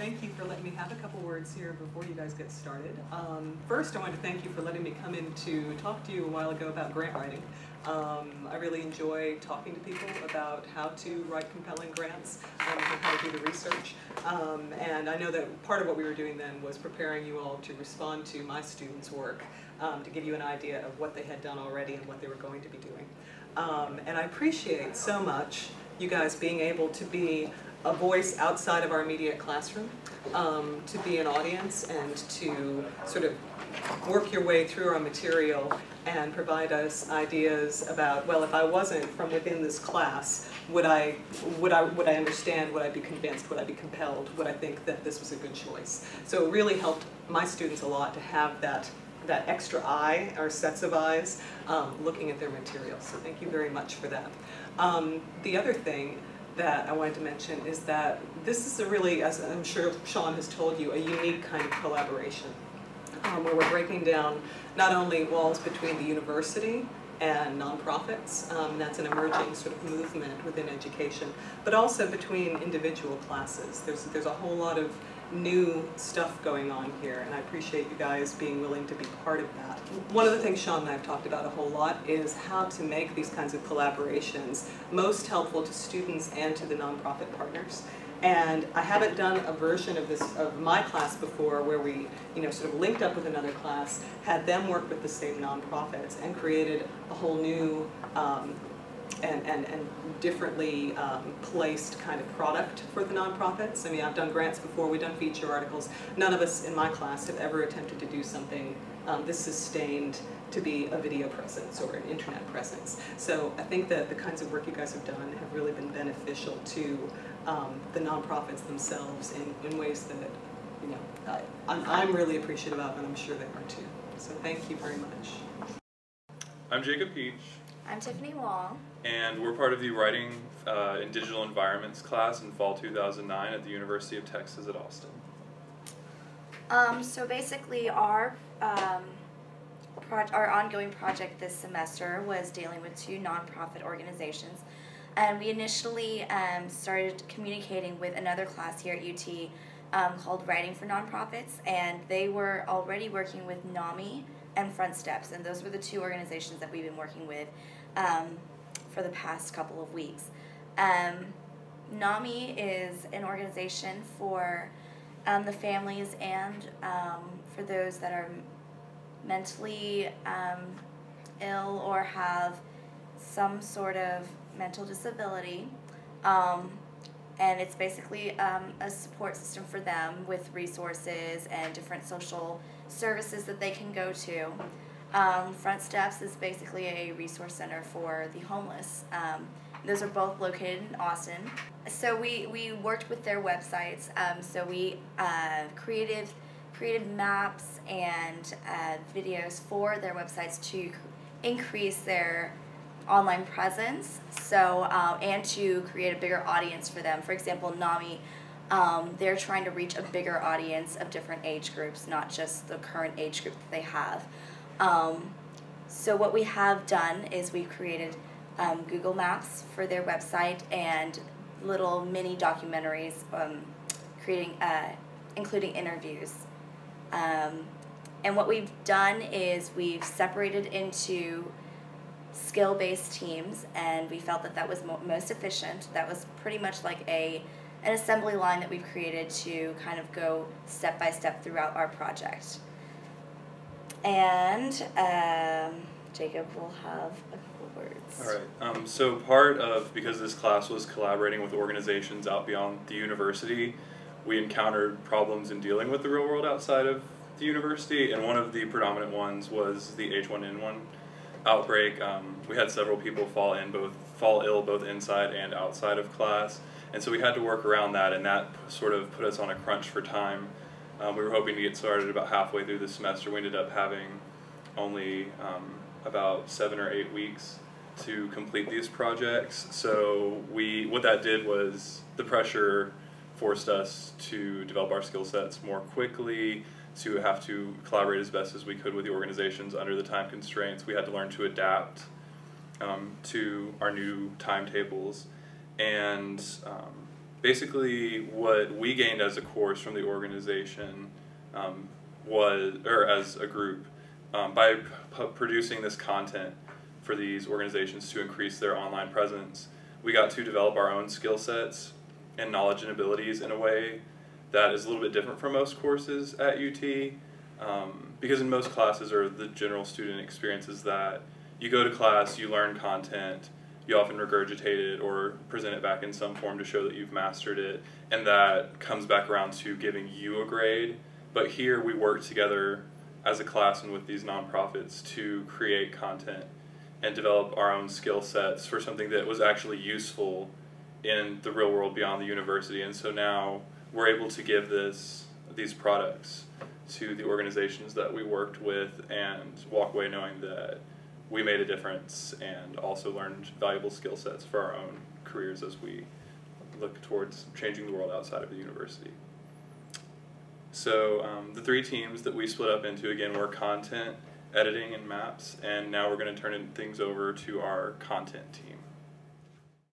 Thank you for letting me have a couple words here before you guys get started. First, I want to thank you for letting me come in to talk to you a while ago about grant writing. I really enjoy talking to people about how to write compelling grants and how to do the research. And I know that part of what we were doing then was preparing you all to respond to my students' work to give you an idea of what they had done already and what they were going to be doing. And I appreciate so much you guys being able to be a voice outside of our immediate classroom, to be an audience and to sort of work your way through our material and provide us ideas about, well, if I wasn't from within this class, would I understand, would I be convinced, would I be compelled, would I think that this was a good choice? So it really helped my students a lot to have that extra eye, or sets of eyes, looking at their material. So thank you very much for that. The other thing that I wanted to mention is that this is a really, as I'm sure Sean has told you, a unique kind of collaboration where we're breaking down not only walls between the university and nonprofits, that's an emerging sort of movement within education, but also between individual classes. There's a whole lot of new stuff going on here, and I appreciate you guys being willing to be part of that. One of the things Sean and I have talked about a whole lot is how to make these kinds of collaborations most helpful to students and to the nonprofit partners. And I haven't done a version of this of my class before where we, sort of linked up with another class, had them work with the same nonprofits, and created a whole new and differently placed kind of product for the nonprofits. I mean, I've done grants before, we've done feature articles. None of us in my class have ever attempted to do something this sustained to be a video presence or an internet presence. So I think that the kinds of work you guys have done have really been beneficial to the nonprofits themselves in ways that I'm really appreciative of, and I'm sure they are too. So thank you very much. I'm Jacob Peach. I'm Tiffany Wong. And we're part of the Writing in Digital Environments class in fall 2009 at the University of Texas at Austin. So basically our ongoing project this semester was dealing with two nonprofit organizations. And we initially started communicating with another class here at UT called Writing for Nonprofits, and they were already working with NAMI and Front Steps, and those were the two organizations that we've been working with for the past couple of weeks. NAMI is an organization for the families and for those that are mentally ill or have some sort of mental disability, and it's basically a support system for them with resources and different social services that they can go to. Front Steps is basically a resource center for the homeless. Those are both located in Austin. So we worked with their websites. So we created maps and videos for their websites to increase their online presence, so and to create a bigger audience for them. For example, NAMI, they're trying to reach a bigger audience of different age groups, not just the current age group that they have. So what we have done is we've created Google Maps for their website and little mini documentaries, including interviews. And what we've done is we've separated into skill-based teams, and we felt that that was most efficient. That was pretty much like an assembly line that we've created to kind of go step by step throughout our project. And Jacob will have a couple words. All right. So because this class was collaborating with organizations out beyond the university, we encountered problems in dealing with the real world outside of the university, and one of the predominant ones was the H1N1 outbreak. We had several people fall ill both inside and outside of class, and so we had to work around that, and that sort of put us on a crunch for time. We were hoping to get started about halfway through the semester. We ended up having only about 7 or 8 weeks to complete these projects. So what that did was the pressure forced us to develop our skill sets more quickly, to have to collaborate as best as we could with the organizations under the time constraints. We had to learn to adapt to our new timetables, and basically what we gained as a course from the organization or as a group, by producing this content for these organizations to increase their online presence, we got to develop our own skill sets and knowledge and abilities in a way that is a little bit different from most courses at UT, because in most classes, or the general student experience, is that you go to class, you learn content, you often regurgitate it or present it back in some form to show that you've mastered it, and that comes back around to giving you a grade. But here we work together as a class and with these nonprofits to create content and develop our own skill sets for something that was actually useful in the real world beyond the university. And so now we're able to give these products to the organizations that we worked with and walk away knowing that we made a difference and also learned valuable skill sets for our own careers as we look towards changing the world outside of the university. So the 3 teams that we split up into, again, were content, editing, and maps, and now we're going to turn things over to our content team.